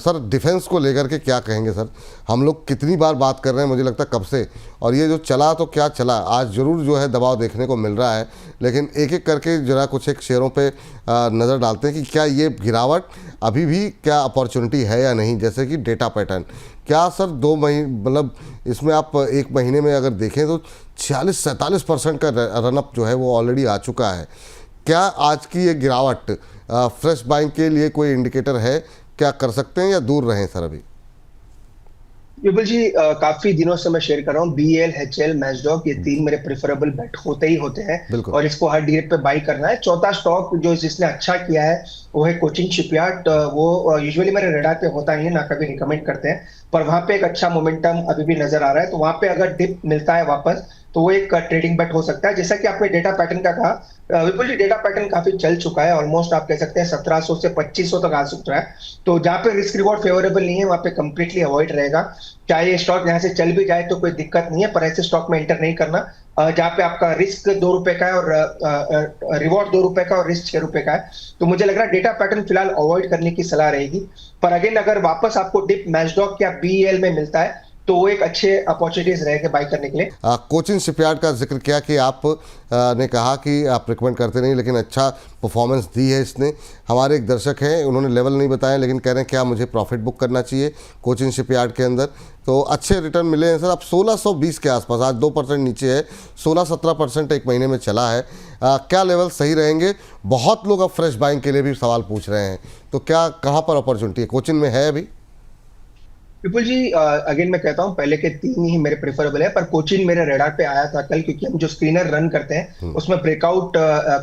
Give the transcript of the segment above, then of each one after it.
Sir defence को लेकर के क्या कहेंगे सर? हम लोग कितनी बार बात कर रहे हैं, मुझे लगता है कब से, और ये जो चला तो क्या चला, आज ज़रूर जो है दबाव देखने को मिल रहा है, लेकिन एक एक करके जरा कुछ एक शेयरों पे नज़र डालते हैं कि क्या ये गिरावट अभी भी क्या अपॉर्चुनिटी है या नहीं। जैसे कि डेटा पैटर्न, क्या सर 2 महीने मतलब इसमें आप 1 महीने में अगर देखें तो 46-47% का रनअप जो है वो ऑलरेडी आ चुका है। क्या आज की ये गिरावट फ्रेश बाइंग के लिए कोई इंडिकेटर है? क्या कर सकते हैं या दूर रहें सर अभी? विपुल जी, काफी दिनों से मैं शेयर कर रहा हूँ BL, HL, मैचडॉक, ये 3 मेरे प्रेफरेबल बेट होते ही होते हैं बिल्कुल। और इसको हर डीरेट पे बाई करना है। चौथा स्टॉक जो जिसने अच्छा किया है वो है कोचिन शिपयार्ड। वो यूजुअली मेरे रेडार पे होता नहीं है, ना कभी रिकमेंड करते हैं, पर वहां पे एक अच्छा मोमेंटम अभी भी नजर आ रहा है। तो वहां पे अगर डिप मिलता है वापस तो वो एक ट्रेडिंग बेट हो सकता है। जैसा कि आपने डेटा पैटर्न का कहा, विपुल जी, डेटा पैटर्न काफी चल चुका है, ऑलमोस्ट आप कह सकते हैं 1700 से 2500 तक आ सकता है। तो जहां पे रिस्क रिवॉर्ड फेवरेबल नहीं है वहां पे कंप्लीटली अवॉइड रहेगा। चाहे ये स्टॉक यहाँ से चल भी जाए तो कोई दिक्कत नहीं है, पर ऐसे स्टॉक में एंटर नहीं करना जहां पे आपका रिस्क 2 रुपए का है और रिवॉर्ड 2 रुपए का और रिस्क 6 रुपए का है। तो मुझे लग रहा है डेटा पैटर्न फिलहाल अवॉइड करने की सलाह रहेगी। पर अगेन अगर वापस आपको डिप मैचडॉक या BL में मिलता है तो वो एक अच्छे अपॉर्चुनिटीज रहेंगे बाई करने के लिए। कोचिन शिपयार्ड का जिक्र किया कि आप ने कहा कि आप रिकमेंड करते नहीं, लेकिन अच्छा परफॉर्मेंस दी है इसने। हमारे एक दर्शक हैं, उन्होंने लेवल नहीं बताया लेकिन कह रहे हैं क्या मुझे प्रॉफिट बुक करना चाहिए कोचिन शिपयार्ड के अंदर। तो अच्छे रिटर्न मिले हैं सर। अब 1620 के आसपास, आज 2% नीचे है, 16-17% 1 महीने में चला है। क्या लेवल सही रहेंगे? बहुत लोग अब फ्रेश बाइंग के लिए भी सवाल पूछ रहे हैं, तो क्या कहाँ पर अपॉर्चुनिटी है? कोचिन में है अभी? विपुल जी, अगेन मैं कहता हूँ पहले के 3 ही मेरे प्रेफरेबल है, पर कोचिन मेरे रेडार पे आया था कल, क्योंकि हम जो स्क्रीनर रन करते हैं उसमें ब्रेकआउट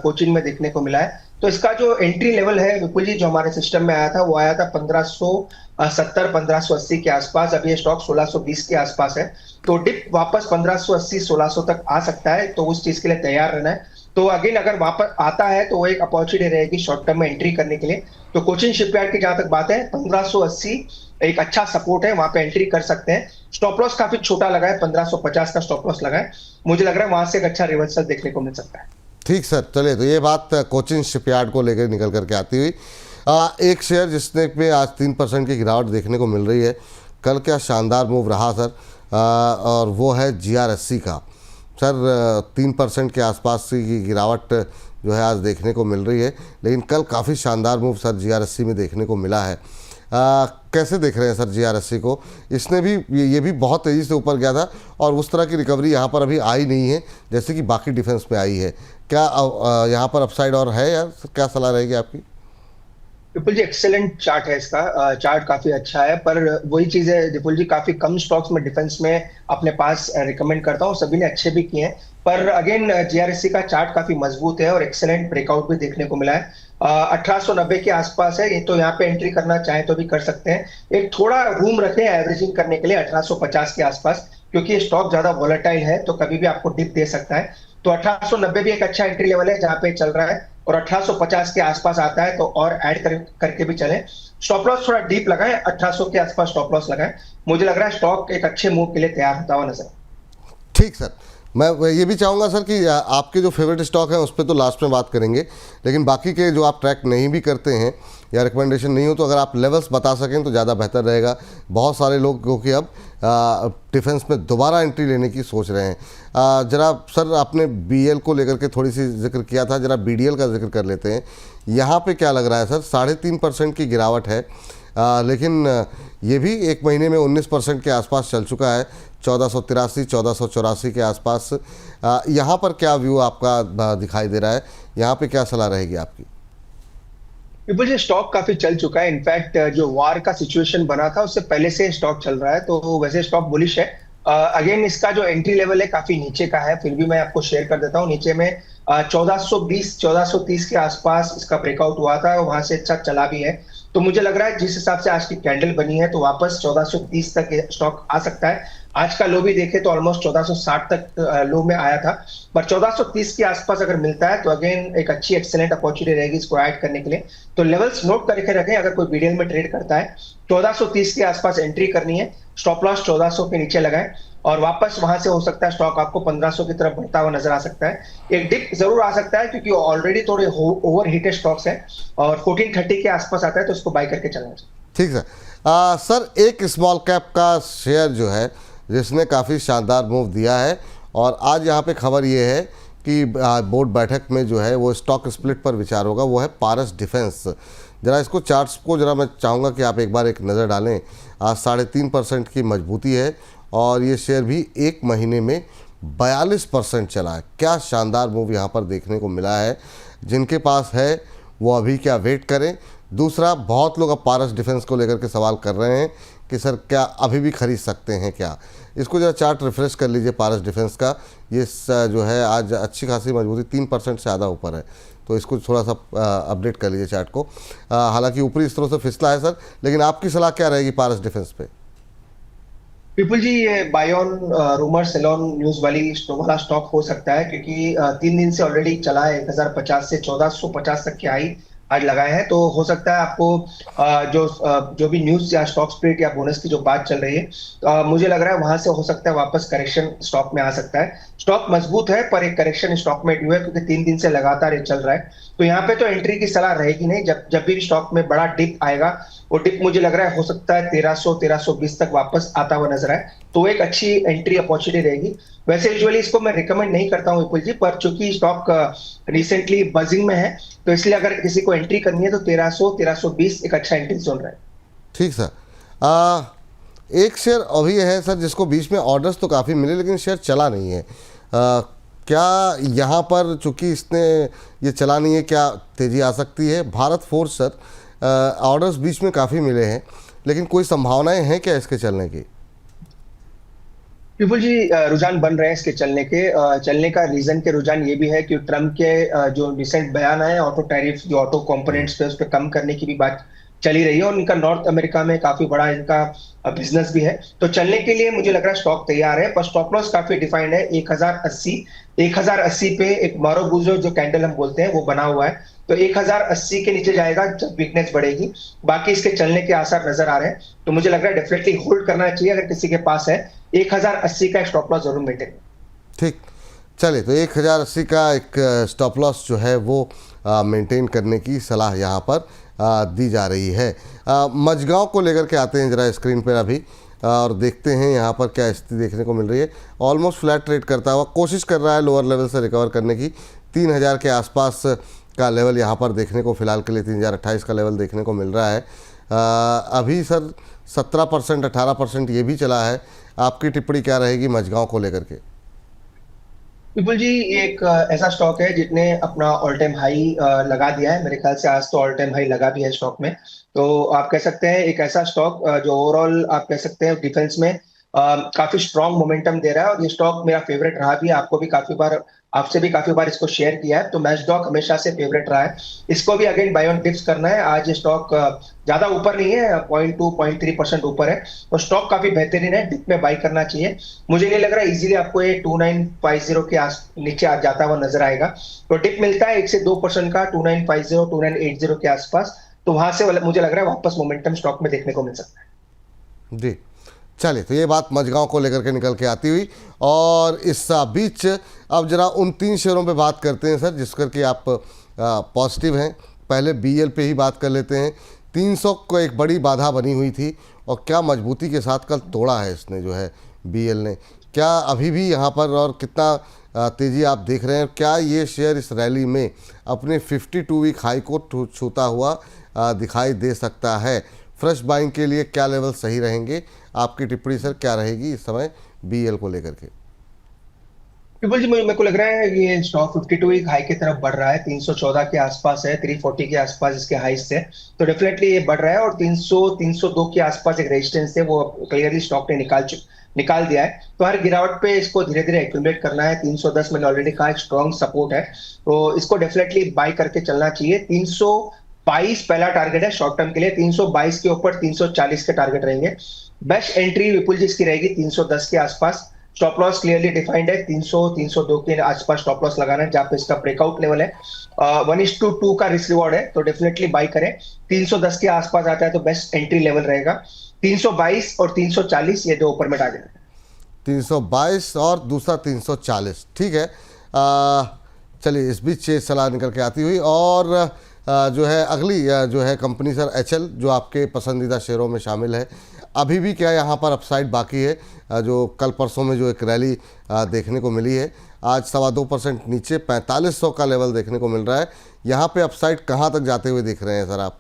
कोचिन में देखने को मिला है। तो इसका जो एंट्री लेवल है विपुल जी, जो हमारे सिस्टम में आया था वो आया था 1570-1580 के आसपास। अभी ये स्टॉक 1620 के आसपास है। तो डिप वापस 1580-1600 तक आ सकता है, तो उस चीज के लिए तैयार रहना है। तो अगेन अगर वापस आता है तो वो एक अपॉर्चुनिटी रहेगी शॉर्ट टर्म में एंट्री करने के लिए। तो कोचिन शिपयार्ड की जहां तक बात है, 1580 एक अच्छा सपोर्ट है, वहां पे एंट्री कर सकते हैं। स्टॉप लॉस काफी छोटा लगा है, 1550 का स्टॉप लॉस लगा है। मुझे लग रहा है वहां से एक अच्छा रिवर्सल देखने को मिल सकता है। ठीक सर, चलिए, तो ये बात कोचिन शिपयार्ड को लेकर निकल करके आती हुई एक शेयर जिसने पे आज 3% की गिरावट देखने को मिल रही है। कल क्या शानदार मूव रहा सर, और वो है GRSC का। सर 3% के आसपास की गिरावट जो है आज देखने को मिल रही है, लेकिन कल काफ़ी शानदार मूव सर GRSC में देखने को मिला है। कैसे देख रहे हैं सर GRSC को? इसने भी ये भी बहुत तेज़ी से ऊपर गया था और उस तरह की रिकवरी यहाँ पर अभी आई नहीं है जैसे कि बाकी डिफेंस में आई है। क्या यहाँ पर अपसाइड और है यार? क्या सलाह रहेगी आपकी? विपुल जी, एक्सेलेंट चार्ट है इसका, चार्ट काफी अच्छा है, पर वही चीज है विपुल जी, काफी कम स्टॉक्स में डिफेंस में अपने पास रिकमेंड करता हूँ, सभी ने अच्छे भी किए हैं। पर अगेन GRSC का चार्ट काफी मजबूत है और एक्सेलेंट ब्रेकआउट भी देखने को मिला है। 1890 के आसपास है ये, तो यहाँ पे एंट्री करना चाहे तो भी कर सकते हैं। एक थोड़ा रूम रखें एवरेजिंग करने के लिए 1850 के आसपास, क्योंककि ये स्टॉक ज्यादा वोलेटाइल है तो कभी भी आपको डिप दे सकता है। तो 1890 भी एक अच्छा एंट्री लेवल है जहां पे चल रहा है, और 1850 के आसपास आता है तो और ऐड करके भी चले। स्टॉप लॉस थोड़ा डीप लगाएं, 1800 के आसपास स्टॉप लॉस लगाएं। मुझे लग रहा है स्टॉक एक अच्छे मूव के लिए तैयार होता हुआ नजर। ठीक सर, मैं ये भी चाहूँगा सर कि आपके जो फेवरेट स्टॉक हैं उस पर तो लास्ट में बात करेंगे, लेकिन बाकी के जो आप ट्रैक नहीं भी करते हैं या रिकमेंडेशन नहीं हो तो अगर आप लेवल्स बता सकें तो ज़्यादा बेहतर रहेगा। बहुत सारे लोग क्योंकि अब डिफेंस में दोबारा एंट्री लेने की सोच रहे हैं। जरा सर आपने BL को लेकर के थोड़ी सी जिक्र किया था, जरा BDL का जिक्र कर लेते हैं। यहाँ पे क्या लग रहा है सर? 3.5% की गिरावट है, लेकिन ये भी 1 महीने में 19% के आसपास चल चुका है, 1483-1484 के आसपास। यहाँ पर क्या व्यू आपका दिखाई दे रहा है? यहाँ पे क्या सलाह रहेगी आपकी? विपुल जी, स्टॉक काफी चल चुका है। इनफैक्ट जो वार का सिचुएशन बना था उससे पहले से स्टॉक चल रहा है, तो वैसे स्टॉक बुलिश है। अगेन इसका जो एंट्री लेवल है काफी नीचे का है, फिर भी मैं आपको शेयर कर देता हूँ। नीचे में 1420-1430 के आसपास इसका ब्रेकआउट हुआ था, वहां से अच्छा चला भी है। तो मुझे लग रहा है जिस हिसाब से आज की कैंडल बनी है तो वापस 1430 तक स्टॉक आ सकता है। आज का लो भी देखे तो ऑलमोस्ट 1460 तक लो में आया था, पर 1430 के आसपास अगर मिलता है तो अगेन एक अच्छी एक्सेलेंट अपॉर्चुनिटी रहेगी इसको ऐड करने के लिए। तो लेवल्स नोट करके रखें, अगर कोई BDL में ट्रेड करता है 1430 के आसपास एंट्री करनी है, स्टॉप लॉस 1400 के नीचे लगाएं और वापस वहां से हो सकता है स्टॉक आपको 1500 की तरफ बढ़ता हुआ नजर आ सकता है। एक डिप जरूर आ सकता है क्योंकि ऑलरेडी थोड़े ओवर हीटेड स्टॉक्स हैं, और 1430 के आसपास आता है तो उसको बाय करके चलना चाहिए। ठीक है, सर एक स्मॉल कैप का शेयर जो है जिसने काफ़ी शानदार मूव दिया है, और आज यहाँ पे खबर ये है कि बोर्ड बैठक में जो है वो स्टॉक स्प्लिट पर विचार होगा, वो है पारस डिफेंस। ज़रा इसको चार्ट्स को ज़रा मैं चाहूँगा कि आप एक बार एक नज़र डालें। आज 3.5% की मजबूती है और ये शेयर भी एक महीने में 42% चला है। क्या शानदार मूव यहाँ पर देखने को मिला है। जिनके पास है वो अभी क्या वेट करें। दूसरा, बहुत लोग अब पारस डिफेंस को लेकर के सवाल कर रहे हैं कि सर क्या अभी भी खरीद सकते हैं क्या। इसको जरा चार्ट रिफ्रेश कर लीजिए पारस डिफेंस का। ये जो है आज अच्छी खासी मजबूती 3% से ज़्यादा ऊपर है, तो इसको थोड़ा सा अपडेट कर लीजिए चार्ट को। हालांकि ऊपरी स्तरों से फिसला है सर, लेकिन आपकी सलाह क्या रहेगी पारस डिफेंस पे? विपुल जी, ये buy on rumour sell on news वाला स्टॉक हो सकता है, क्योंकि 3 दिन से ऑलरेडी चला है। 1050 से 1450 तक की हाई आज लगाए हैं। तो हो सकता है आपको जो भी न्यूज या स्टॉक स्प्लिट या बोनस की जो बात चल रही है, मुझे लग रहा है वहां से हो सकता है वापस करेक्शन स्टॉक में आ सकता है। स्टॉक मजबूत है पर एक करेक्शन स्टॉक में ड्यू है, क्योंकि 3 दिन से लगातार ये चल रहा है। तो यहाँ पे तो एंट्री की सलाह रहेगी नहीं। जब जब भी स्टॉक में बड़ा डिप आएगा, वो डिप मुझे लग रहा है हो सकता है 1300-1320 तक वापस आता हुआ नजर आए, तो एक अच्छी एंट्री अपॉर्चुनिटी रहेगी। वैसे यूजुअली इसको मैं रिकमेंड नहीं करता हूं विपुल जी, पर चूंकि स्टॉक रिसेंटली बजिंग में है, तो इसलिए अगर किसी को एंट्री करनी है तो 1300-1320 एक अच्छा एंट्री जोन रहा है। ठीक सर। एक शेयर अभी है सर जिसको बीच में ऑर्डर्स तो काफ़ी मिले लेकिन शेयर चला नहीं है। क्या यहाँ पर चूंकि इसने ये चला नहीं है, क्या तेज़ी आ सकती है? भारत फोर्ज सर, ऑर्डर्स बीच में काफ़ी मिले हैं लेकिन कोई संभावनाएं हैं क्या इसके चलने की? विपुल जी, रुझान बन रहे हैं इसके चलने का रीजन के रुझान ये भी है कि ट्रम्प के जो रिसेंट बयान आए ऑटो टैरिफ, जो ऑटो कंपोनेंट्स पे उस पर कम करने की भी बात चली रही है, और इनका नॉर्थ अमेरिका में काफी बड़ा इनका बिजनेस भी है। तो चलने के लिए मुझे लग रहा है स्टॉक तैयार है, पर स्टॉप लॉस काफी डिफाइंड है। 1080 पे एक मारोबुजो जो कैंडल हम बोलते हैं वो बना हुआ है, तो 1080 के नीचे जाएगा जब वीकनेस बढ़ेगी। बाकी इसके चलने के आसार नजर आ रहे हैं, तो मुझे लग रहा है डेफिनेटली होल्ड करना चाहिए अगर किसी के पास है। 1080 का स्टॉप लॉस जरूर मेंटेन। ठीक, चलिए तो 1080 का एक स्टॉप लॉस जो है वो मेंटेन करने की सलाह यहाँ पर दी जा रही है। मझगांव को लेकर के आते हैं जरा स्क्रीन पर अभी, और देखते हैं यहाँ पर क्या स्थिति देखने को मिल रही है। ऑलमोस्ट फ्लैट ट्रेड करता हुआ कोशिश कर रहा है लोअर लेवल से रिकवर करने की। 3000 के आसपास का लेवल यहाँ पर देखने को फिलहाल के लिए 3028 का लेवल देखने को मिल रहा है। अभी सर 17% 18% ये भी चला है। आपकी टिप्पणी क्या रहेगी मझगांव को लेकर के? विपुल जी, ये एक ऐसा स्टॉक है जिसने अपना ऑल टाइम हाई लगा दिया है। मेरे ख्याल से आज तो ऑल टाइम हाई लगा भी है स्टॉक में। तो आप कह सकते हैं एक ऐसा स्टॉक जो ओवरऑल आप कह सकते हैं डिफेंस में काफी स्ट्रॉन्ग मोमेंटम दे रहा है, और ये स्टॉक मेरा फेवरेट रहा भी है। आपसे भी काफी बार इसको शेयर किया है। तो मैचडॉक हमेशा से फेवरेट रहा है। इसको भी अगेन बाय ऑन डिप्स करना है। आज ये स्टॉक ज्यादा ऊपर नहीं है, 0.2-0.3% ऊपर है, तो स्टॉक काफी बेहतरीन है। डिप में बाय करना चाहिए। मुझे नहीं लग रहा है इजीली आपको ये 2950 के नीचे आ जाता हुआ नजर आएगा। तो डिप मिलता है 1 से 2% का 2950 2980 के आसपास, तो वहां से मुझे लग रहा है वापस मोमेंटम स्टॉक में देखने को मिल सकता है। जी, चलिए तो ये बात मझगांव को लेकर के निकल के आती हुई, और इस बीच अब जरा उन 3 शेयरों पे बात करते हैं सर जिस करके आप पॉजिटिव हैं। पहले बीएल पे ही बात कर लेते हैं। 300 को एक बड़ी बाधा बनी हुई थी और क्या मजबूती के साथ कल तोड़ा है इसने जो है बीएल ने। क्या अभी भी यहाँ पर और कितना तेज़ी आप देख रहे हैं? क्या ये शेयर इस रैली में अपने 52 वीक हाई को छूता हुआ दिखाई दे सकता है? फ्रेश बाइंग के लिए क्या लेवल सही रहेंगे? आपकी टिप्पणी सर क्या रहेगी इस समय बीएल को लेकर के? विपुल जी, मेरे को लग रहा है ये स्टॉक 52 वीक हाई की तरफ बढ़ रहा है। 314 के आसपास है, 340 के आसपास इसके हाई से, तो डेफिनेटली ये बढ़ रहा है। और 302 के आसपास एक रेजिस्टेंस है, वो क्लियरली स्टॉक ने निकाल दिया है। तो हर गिरावट पे इसको धीरे धीरे एक्यूमुलेट करना है। 310 मैंने ऑलरेडी कहा एक स्ट्रॉन्ग सपोर्ट है, तो इसको डेफिनेटली बाय करके चलना चाहिए। 322 पहला टारगेट है शॉर्ट टर्म के लिए। 322 के ऊपर 340 के टारगेट रहेंगे। बेस्ट एंट्री विपुल जी इसकी रहेगी 310 के आसपास। स्टॉप लॉस क्लियरली डिफाइंड है। 300-302 के आसपास स्टॉप लॉस लगाना है, जहां पे इसका ब्रेकआउट लेवल है। 1:2 का रिस्क रिवॉर्ड है, तो डेफिनेटली बाय करें। 310 के आसपास आता है तो बेस्ट एंट्री लेवल रहेगा। 322 और 340 ये 2 ऊपर में टारगेट है। 322 और दूसरा 340, ठीक है। चलिए इस बीच ये सलाह निकल के आती हुई, और जो है अगली जो है कंपनी सर एचएल, जो आपके पसंदीदा शेयरों में शामिल है, अभी भी क्या यहाँ पर अपसाइड बाकी है? जो कल परसों में जो एक रैली देखने को मिली है, आज 2.25% नीचे 4500 का लेवल देखने को मिल रहा है। यहाँ पे अपसाइड कहाँ तक जाते हुए दिख रहे हैं सर आप?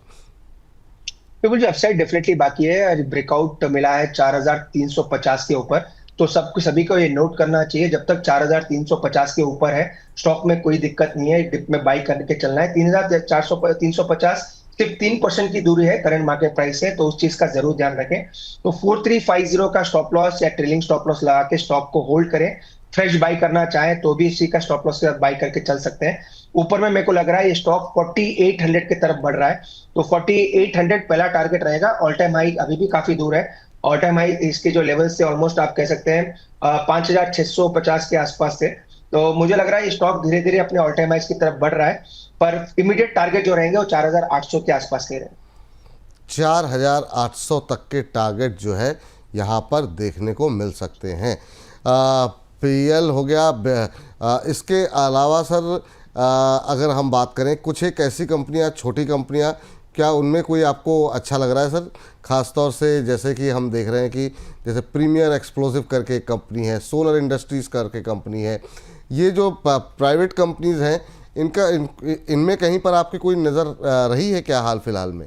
बिल्कुल जी, अपसाइड डेफिनेटली बाकी है। ब्रेकआउट मिला है 4350 के ऊपर, तो सभी को ये नोट करना चाहिए, जब तक 4350 के ऊपर है स्टॉक में कोई दिक्कत नहीं है, डिप में बाई करके चलना है। 350 सिर्फ 3% की दूरी है करंट मार्केट प्राइस से, तो उस चीज का जरूर ध्यान रखें। तो 4350 का स्टॉप लॉस या ट्रेलिंग स्टॉप लॉस लगा के स्टॉक को होल्ड करें। फ्रेश बाई करना चाहे तो भी इसी का स्टॉप लॉस के साथ बाई करके चल सकते हैं। ऊपर में मेरे को लग रहा है ये स्टॉक 4800 की तरफ बढ़ रहा है, तो 4800 पहला टारगेट रहेगा। ऑल टाइम हाई अभी भी काफी दूर है। ऑल टाइम हाई इसके जो लेवल से ऑलमोस्ट आप कह सकते हैं 5650 के आसपास थे। तो मुझे लग रहा है ये स्टॉक धीरे धीरे अपने ऑल टाइम हाइस की तरफ बढ़ रहा है, पर इमीडिएट टारगेट जो रहेंगे वो 4800 के आसपास के रहेंगे। 4800 तक के टारगेट जो है यहाँ पर देखने को मिल सकते हैं। पीएल हो गया। इसके अलावा सर अगर हम बात करें, कुछ एक ऐसी कंपनियां, छोटी कंपनियां, क्या उनमें कोई आपको अच्छा लग रहा है सर? ख़ासतौर से जैसे कि हम देख रहे हैं कि जैसे प्रीमियर एक्सप्लोसिव करके एक कंपनी है, सोलर इंडस्ट्रीज़ करके कंपनी है, ये जो प्राइवेट कंपनीज़ हैं, इनमें कहीं पर आपकी कोई नज़र रही है क्या हाल फिलहाल में?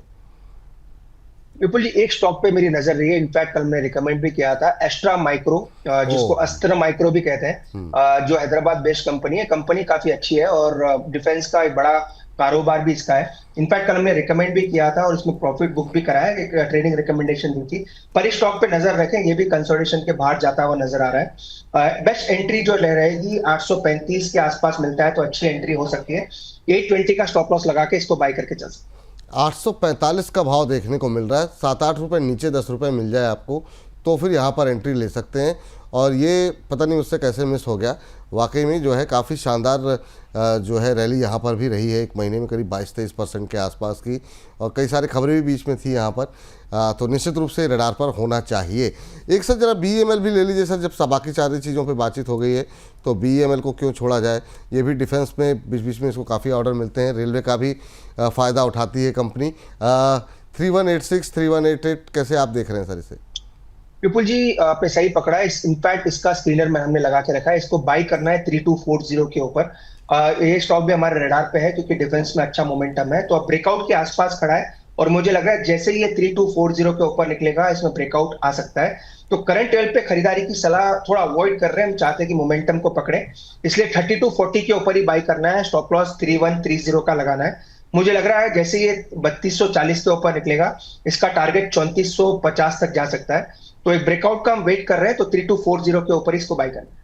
विपुल जी, एक स्टॉक पे मेरी नजर रही है, इनफैक्ट कल मैं रिकमेंड भी किया था, एस्ट्रा माइक्रो, जिसको अस्त्र माइक्रो भी कहते हैं, जो हैदराबाद बेस्ड कंपनी है। कंपनी काफी अच्छी है और डिफेंस का एक बड़ा कारोबार भी इसका है। इनफैक्ट कल हमने रिकमेंड भी किया था और इसमें प्रॉफिट बुक भी कराया, एक ट्रेडिंग रिकमेंडेशन दी थी। पर इस स्टॉक पे नजर रखें, ये भी कंसोलिडेशन के बाहर जाता हुआ नजर आ रहा है। बेस्ट एंट्री जो ले रहेगी 835 के आसपास मिलता है तो अच्छी एंट्री हो सकती है। 820 का स्टॉप लॉस लगा के इसको बाय करके चल सकते हैं। 845 का भाव देखने को मिल रहा है। 7-8 रुपये नीचे 10 रुपये मिल जाए आपको तो फिर यहाँ पर एंट्री ले सकते हैं। और ये पता नहीं उससे कैसे मिस हो गया, वाकई में जो है काफ़ी शानदार जो है रैली यहाँ पर भी रही है। एक महीने में करीब 22-23% के आसपास की, और कई सारी खबरें भी बीच में थी यहाँ पर। तो निश्चित रूप से रडार पर होना चाहिए। एक सर जरा BEML भी ले लीजिए सर, जब बाकी सारी चीज़ों पे बातचीत हो गई है तो BEML को क्यों छोड़ा जाए? ये भी डिफेंस में बीच बीच में इसको काफ़ी ऑर्डर मिलते हैं, रेलवे का भी फ़ायदा उठाती है कंपनी। 3186 3188 कैसे आप देख रहे हैं सर इसे? विपुल जी, आपने सही पकड़ा है। इनफैक्ट इसका स्क्रीनर में हमने लगा के रखा है, इसको बाई करना है 3240 के ऊपर। ये स्टॉक भी हमारे रडार पे है क्योंकि डिफेंस में अच्छा मोमेंटम है, तो अब ब्रेकआउट के आसपास खड़ा है और मुझे लग रहा है जैसे ही ये 3240 के ऊपर निकलेगा इसमें ब्रेकआउट आ सकता है। तो करंट लेवल पे खरीदारी की सलाह थोड़ा अवॉइड कर रहे हैं, हम चाहते हैं कि मोमेंटम को पकड़े, इसलिए 3240 के ऊपर ही बाई करना है। स्टॉप लॉस 3130 का लगाना है। मुझे लग रहा है जैसे ये 3240 के ऊपर निकलेगा इसका टारगेट 3450 तक जा सकता है। तो एक ब्रेकआउट का हम वेट कर रहे हैं, तो 3240 के ऊपर इसको बाय करना है।